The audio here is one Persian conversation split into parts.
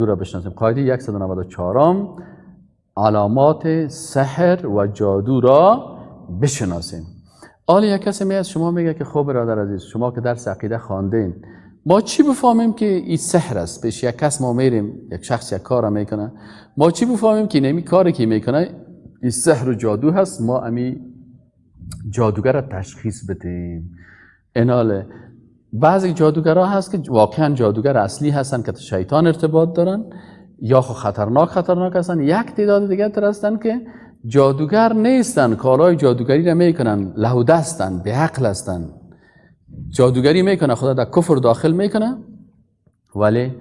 را بشناسیم. قاعده 194 علامات سحر و جادو را بشناسیم. حالا یک کسی میاد شما میگه که خب برادر عزیز، شما که درس عقیده خواندین، ما چی بفهمیم که این سحر است؟ پیش یک کس ما میریم، یک شخص یک کار میکنه، ما چی بفهمیم که نمی کاری که میکنه این سحر و جادو هست؟ ما امی جادوگر را تشخیص بدیم. ایناله بعضی جادوگرها هست که واقعا جادوگر اصلی هستن که شیطان ارتباط دارن یا خطرناک هستن. یک تعداد دیگه تر هستن که جادوگر نیستن، کارهای جادوگری را میکنن، لهودستن، به عقل هستن، جادوگری میکنه، خدا در کفر داخل میکنه ولی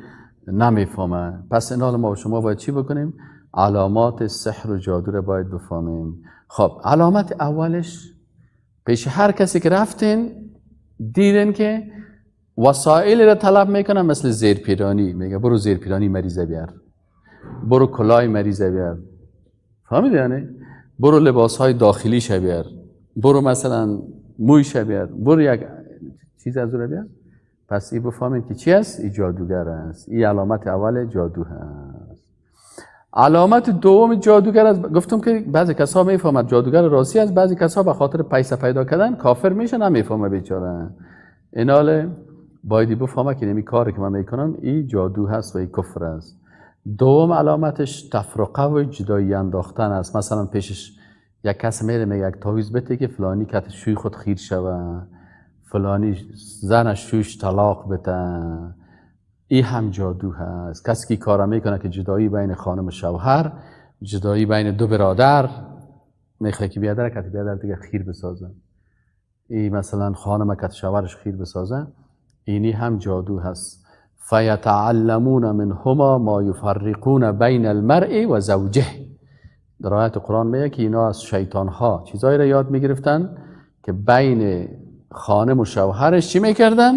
نمیفهمه. پس اینال ما و شما باید چی بکنیم؟ علامات سحر و جادو را باید بفهمیم. خب علامت اولش، پیش هر کسی که رفتین دیدن که وسایل را طلب میکنن، مثل زیرپیرانی، میگه برو زیرپیرانی مریضه بیار، برو کلاه مریضه بیار، فهمیدی یعنی؟ برو لباس های داخلی شه بیار، برو مثلا موی شه بیار، برو یک چیز از رو بیار. پس این بفهمید که چی است؟ این جادوگر است. این علامت اول جادو هست. علامت دوم جادوگر است، گفتم که بعضی کسا میفهمد جادوگر راستی است، بعضی کسا به خاطر پیسه پیدا کردن کافر میشه، نمیفهمه بیچاره. ایناله باید بفهمه که نمی کاری که من میکنم این جادو هست و این کفر است. دوم علامتش تفرقه و جدایی انداختن است. مثلا پیشش یک کس میره میگه یک تعویض بده که فلانی کت شوی خود خیر شوه، فلانی زنش شویش طلاق بده، این هم جادو هست. کسی که کارا میکنه که جدایی بین خانم و شوهر، جدایی بین دو برادر، میخواد که بیادر کت بیادر دیگه خیر بسازه، این مثلا خانم کت شوهرش خیر بسازه، اینی هم جادو هست. فیتعلمون منهما ما یفرقون بین المرء و زوجه. در آیت قرآن میگه که اینا از شیطان ها چیزایی را یاد میگرفتن که بین خانم و شوهرش چی میکردن؟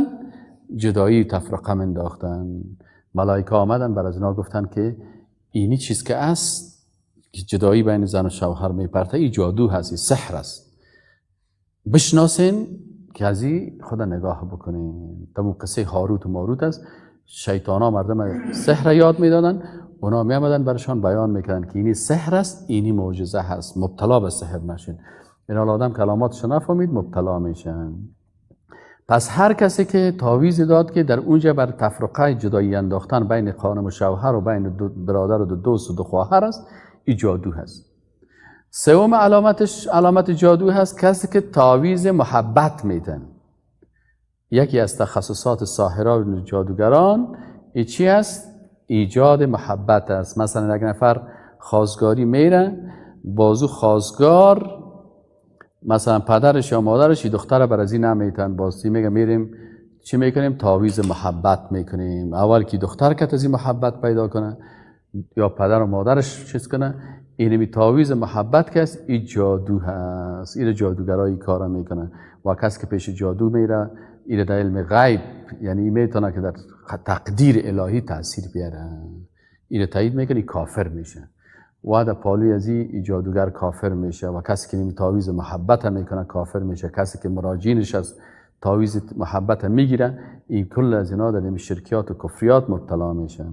جدایی تفرقه انداختن. ملائکه آمدن بر از اینا گفتن که اینی چیز که است که جدایی بین زن و شوهر میپرته، این جادو هست، این سحر است. بشناسین که از این خدا نگاه بکنین. تمام قصه هاروت و ماروت است. شیطان ها مردم سحر یاد میدادن، اونا می آمدن برشان بیان میکردن که اینی سحر است، اینی معجزه هست، مبتلا به سحر نشین. این آدم کلاماتش نفهمید مبتلا میشن. پس هر کسی که تعویض داد که در اونجا بر تفرقه جدایی انداختن بین خانم و شوهر و بین دو برادر و دو دوست و دو خواهر است، این جادو هست. سوم علامتش علامت جادو هست کسی که تعویض محبت میدن. یکی از تخصصات ساحران و جادوگران این چی است؟ ایجاد محبت است. مثلا یک نفر خواستگاری میره، بازو خواستگار مثلا پدرش یا مادرش این دختر بر از این نمیتن، بازی میگه میریم چی میکنیم؟ تعویض محبت میکنیم. اول که دختر که از این محبت پیدا کنه یا پدر و مادرش چیز کنه، اینمی تعویض محبت که است، این جادو هست. این جادوگرایی کارا میکنه. و کسی که پیش جادو میره این در علم غیب، یعنی میتونه که در تقدیر الهی تاثیر بیاره، این تایید میکنه کافر میشه و در پالوی از این جادوگر کافر میشه. و کسی که نمی تعویض محبت میکنه کافر میشه. کسی که مراجعینش از تعویض محبت میگیره، این کل از اینا در نمی شرکیات و کفریات مبتلا میشه.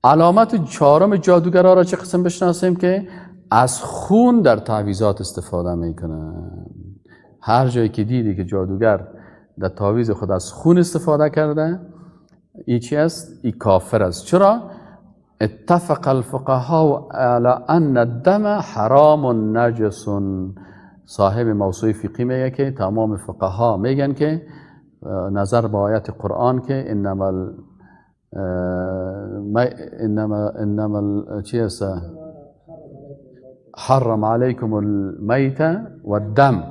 علامت چهارم جادوگرها را چه قسم بشناسیم؟ که از خون در تعویضات استفاده میکنه. هر جایی که دیدی که جادوگر در تعویض خود از خون استفاده کرده، این چی است؟ این کافر است. چرا؟ اتفق الفقهاء على ان الدم حرام نجس. صاحب موسوعه فقهی میگه که تمام فقها میگن که نظر به آیت قرآن که انما چی است؟ حرم علیکم المیت و الدم،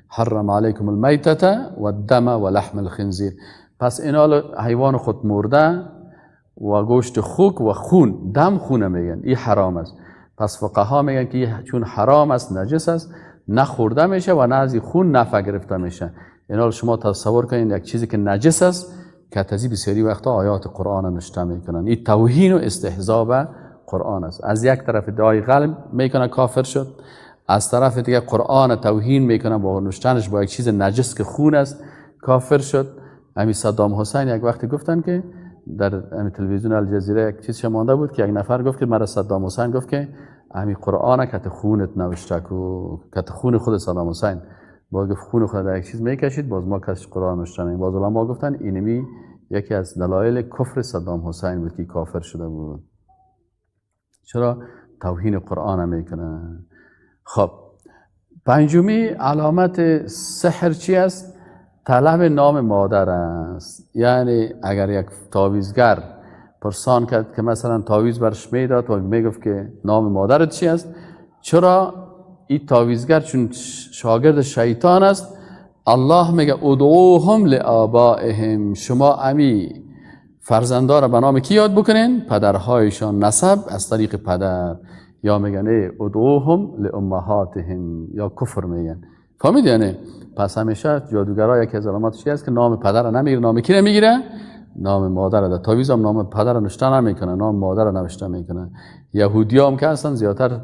حرم علیکم المیتة و الدم و لحم الخنزیر. پس اینا حیوان خود مرده و گوشت خوک و خون، دم خونه میگن، این حرام است. پس فقها میگن که چون حرام است، نجس است، نه خورده میشه و نه از خون نفع گرفته میشه. اینا شما تصور کنید یک چیزی که نجس است که تازه بسیاری وقتا آیات قرآن نشته میکنن. این توهین و استهزاء به قرآن است. از یک طرف دعای قلب میکنه کافر شد، از طرف دیگه قرآن توهین میکنه با نشتنش با یک چیز نجس که خون است، کافر شد. همین صدام حسین یک وقتی گفتن که در تلویزیون الجزیره یک چیز شمانده بود که یک نفر گفت که مرا صدام حسین گفت که همین قرآن کت خونت نوشته کو کت خون خود صدام حسین باز گفت خون خود در یک چیز میکشید باز ما کش قرآن نوشتن باز علما گفتن اینمی یکی از دلایل کفر صدام حسین بود که کافر شده بود. چرا توهین قرآن هم میکنه. خب پنجمی علامت سحر چی است؟ طلب نام مادر است. یعنی اگر یک تعویذگر پرسان کرد که مثلا تعویذ برش میداد و میگفت که نام مادرت چی است، چرا این تعویذگر چون شاگرد شیطان است، الله میگه ادعوهم لآبائهم، شما امی فرزندا را به نام کی یاد بکنین؟ پدرهایشان، نسب از طریق پدر. یا میگن ادعوهم لامهاتهم، یا کفر میگن. فهمید یعنی؟ پس همیشه جادوگرا یکی از علاماتش است که نام پدر را نمیگیره. نام کی نمیگیره؟ نام مادر را. تعویذ هم نام پدر را نوشته نمیکنه، نام مادر را نوشته میکنه. یهودی‌ها هم که هستن زیادتر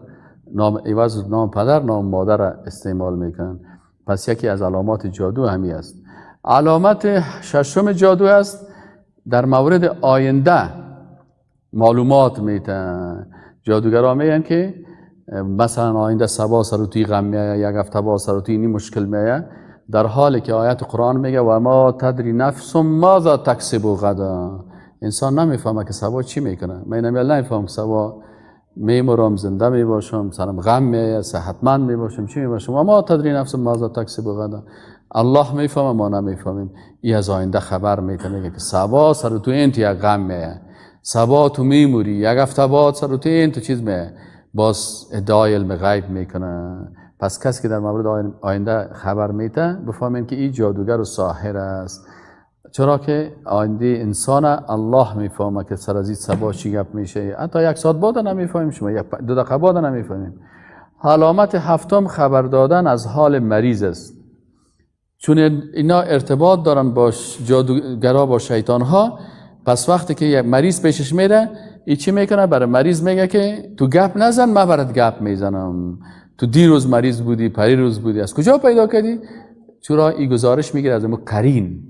نام عوض نام پدر نام مادر را استعمال میکنن. پس یکی از علامات جادو همی است. علامت ششم جادو است در مورد آینده معلومات میتن. جادوگرا میگن که مثلا آینده سبا سروتی غم میایه، یک هفته با سروتی اینی مشکل میایه، در حالی که آیت قرآن میگه و ما تدری نفس ماذا تکسب غدا. انسان نمیفهمه که سبا چی میکنه. من نمیفهمم که سبا میمرم، زنده میباشم، سرم غم میایه، صحتمند میباشم، چی میباشم. و ما تدری نفس ماذا تکسب غدا. الله میفهمه، ما نمیفهمیم. این از آینده خبر میده، میگه که سبا سر تو این تو یک غم میایه، سبا تو میموری، یک هفته بعد سر تو این تو چیز میایه. باز ادعای علم غیب میکنه. پس کسی که در مورد آینده خبر میده بفهمین که این جادوگر و ساحر است. چرا که آینده انسان الله میفهمه که سر از این سبا چی گپ میشه. حتی یک ساعت بعد نمیفهمیم، شما یک دو دقیقه بعد نمیفهمیم. علامت هفتم خبر دادن از حال مریض است. چون اینا ارتباط دارن با جادوگرا، با شیطان ها. پس وقتی که یک مریض پیشش میره، ای چی میکنه؟ برای مریض میگه که تو گپ نزن، من برات گپ میزنم. تو دیروز مریض بودی، پریروز بودی، از کجا پیدا کردی؟ چرا ای گزارش میگیره از اون قرین.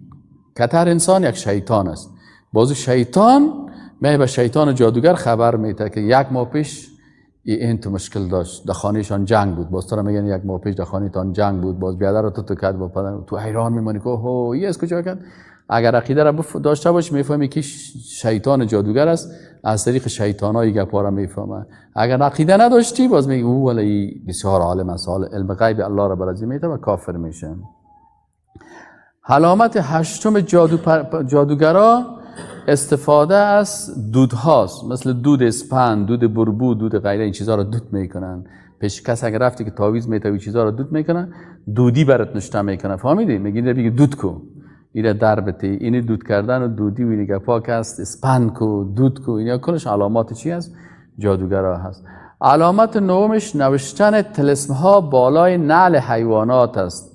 کتر انسان یک شیطان است. بازو شیطان میگه به شیطان جادوگر خبر میده که یک ماه پیش این تو مشکل داشت، در خانهشان جنگ بود. باز تو میگن یک ماه پیش در خانهتان جنگ بود، باز بیادر رو تو کرد با پدر، تو حیران میمونی که اوه این از کجا کرد. اگر عقیده را داشته باشی میفهمی که شیطان جادوگر است، از طریق شیطانای گپا را میفهمه. اگر عقیده نداشتی باز میگی او ولی بسیار عالم است، علم غیب الله را برازی میده و کافر میشه. علامت هشتم جادوگرا استفاده از دودهاست، مثل دود اسپند، دود بربو، دود غیره. این چیزها را دود میکنن. پیش کس اگر رفتی که تعویض میده این چیزها را دود میکنن، دودی برات نشته میکنه. فهمیدی؟ میگی بگی دود کو، اینا دربته، اینی دود کردن و دودی و اینی گپا که است، اسپند کو، دود کو، اینا کلش علامات چی است؟ جادوگرا هست. علامت نومش نوشتن طلسم ها بالای نعل حیوانات است.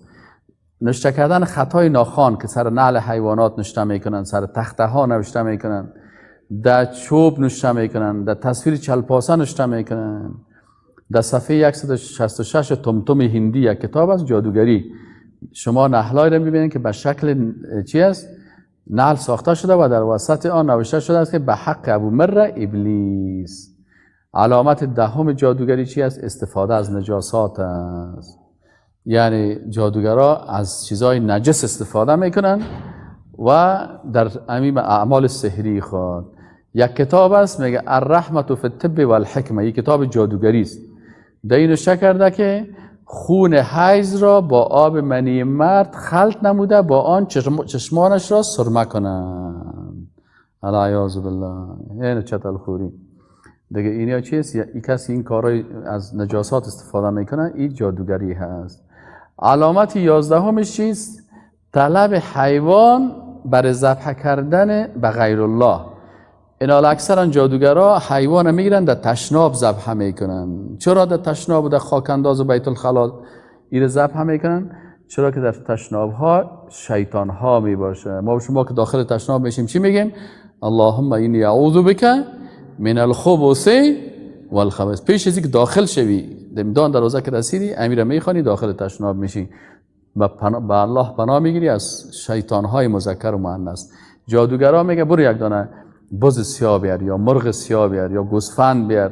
نوشته کردن خطای ناخوان که سر نعل حیوانات نوشته میکنن، سر تخته ها نوشته میکنن، در چوب نوشته میکنن، در تصویر چلپاسه نوشته میکنن. در صفحه 166 تمتم هندی یک کتاب است جادوگری، شما نحلای را میبینید که به شکل چی است؟ نحل ساخته شده و در وسط آن نوشته شده است که به حق ابو مره ابلیس. علامت دهم جادوگری چی است؟ استفاده از نجاسات است. یعنی جادوگرا از چیزای نجس استفاده میکنن و در امیم اعمال سحری خود. یک کتاب است میگه الرحمت فی الطب والحکمه، یک کتاب جادوگری است. در این نوشته کرده که خون حیض را با آب منی مرد خلط نموده با آن چشمانش را سرمه کنند. العیاذ بالله. این چتل خوری دیگه. اینیا چیست؟ این کسی این کارای از نجاسات استفاده میکنه، این جادوگری هست. علامت 11 چیست؟ طلب حیوان برای ذبح کردن به غیر الله. اینا اکثرا جادوگرا حیوان میگیرن در تشناب ذبح میکنن. چرا در تشناب و در خاک انداز بیت الخلا این ذبح میکنن؟ چرا که در تشناب ها شیطان ها میباشه. ما شما که داخل تشناب میشیم چی میگیم؟ اللهم اینی اعوذ بک من الخبث والخبث. پیش از اینکه داخل شوی دمدان دروازه که رسیدی امیر میخوانی، داخل تشناب میشی، با الله پناه میگیری از شیطان های مذکر و مؤنث. جادوگرا میگه برو یک دانه بز سیاه بیار یا مرغ سیاه بیار یا گوسفند بیار.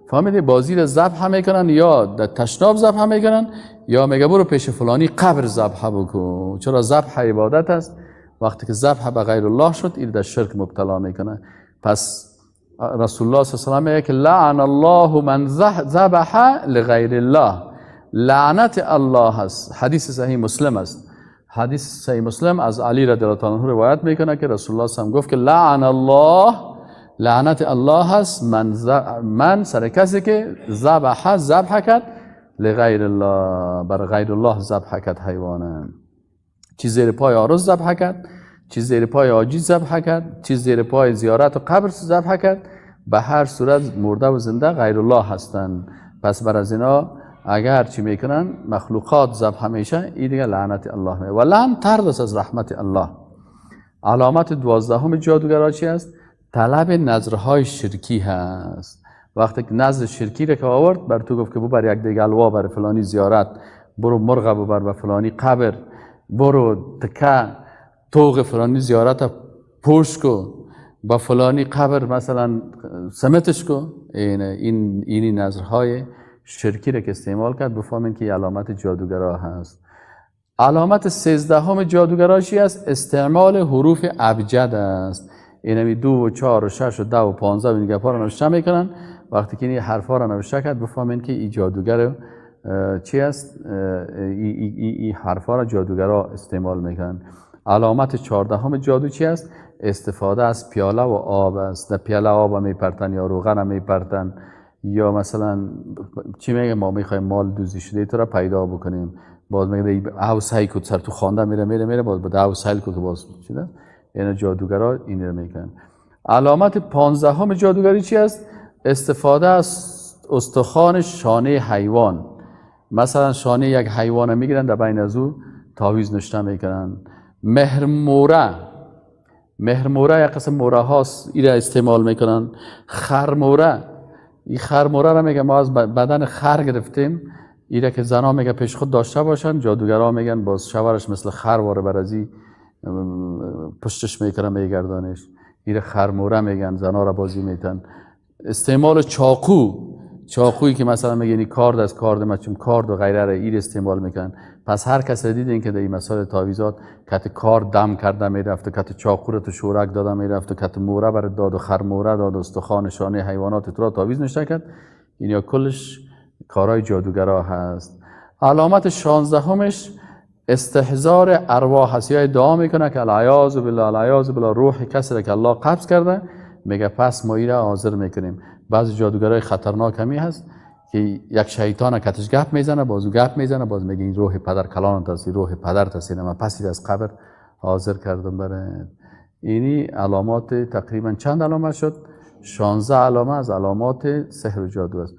فهمیدی؟ بازی را ذبح میکنن یا در تشناب ذبح میکنن یا میگه برو پیش فلانی قبر ذبح بکن. چرا؟ ذبح عبادت است. وقتی که ذبح به غیر الله شد این در شرک مبتلا میکنه. پس رسول الله صلی الله علیه و میگه که لعن الله من ذبح لغیر الله. لعنت الله است. حدیث صحیح مسلم است. حدیث صحیح مسلم از علی رضی الله عنه روایت میکنه که رسول الله صلی الله علیه و گفت که لعن الله، لعنت الله است من سر کسی که ذبح کرد لغیر الله، بر غیر الله ذبح کرد حیوانه. چی زیر پای عارض ذبح کرد، چی زیر پای حاجی ذبح کرد، چی زیر پای زیارت و قبر ذبح کرد، به هر صورت مرده و زنده غیر الله هستند. پس بر از اینا اگر چی میکنن مخلوقات ذبح میشه، این دیگه لعنت الله میشه و لعن طرد است از رحمت الله. علامت 12 جادوگرا چی است؟ طلب نظرهای شرکی هست. وقتی که نظر شرکی را که آورد، بر تو گفت که ببر یک دیگه الوا بر فلانی زیارت، برو مرغ ببر به فلانی قبر، برو تکه توغ فلانی زیارت پوش کو، با فلانی قبر مثلا سمتش کو. اینی نظرهای شرکی را که استعمال کرد، بفهمین که علامت جادوگرا هست. علامت 13 جادوگرا چی است؟ استعمال حروف ابجد است. اینمی 2 و 4 و 6 و 10 و 15 این گپا را نوشته میکنن. وقتی که این حرفا را نوشته کرد، بفهمین که این جادوگر چی است؟ این حرفا را جادوگرا استعمال میکنن. علامت 14 جادو چی است؟ استفاده از پیاله و آب است. در پیاله آب میپرتن یا روغن میپرتن، یا مثلا چی میگه ما میخوایم مال دزدی شده تو را پیدا بکنیم، باز میگه او سعی کن سر تو خوانده میره باز با او سعی کن که باز شده. یعنی جادوگرا این رو میکنن. علامت 15 جادوگری چی است؟ استفاده از استخوان شانه حیوان. مثلا شانه یک حیوان میگیرن، در بین از او تعویض نوشته میکنن. مهرموره یک قسم موره هاست، این را استعمال میکنن. خرموره، این خرموره را میگه ما از بدن خر گرفتیم، این را که زنا میگه پیش خود داشته باشن، جادوگرا میگن باز شوهرش مثل خر واره برازی پشتش میکنه میگردانش، این را خرموره میگن، زنا را بازی میتن. استعمال چاقویی که مثلا میگن کارد از کارد مچم کارد و غیره را این استعمال میکنن. پس هر کس دیدین که در این مسائل تعویضات کت کار دم کرده میرفت، کت چاقو رو تو شورک داده میرفت، کت موره برات داد و خرموره داد و استخوان شانه حیوانات تو را تعویض نشه کرد، این یا کلش کارهای جادوگرا هست. علامت 16 استحضار ارواح هست، یا ادعا میکنه که العیاذ بالله روح کسی را که الله قبض کرده، میگه پس ما را حاضر میکنیم. بعضی جادوگرای خطرناک همی هست که یک شیطان کتش گپ میزنه، بازو گپ میزنه، باز میگه این روح پدر کلان تاسی، روح پدر تاسی، من پسی از قبر حاضر کردم برای. اینی علامات تقریبا چند علامت شد؟ 16 علامه از علامات سحر و جادو است.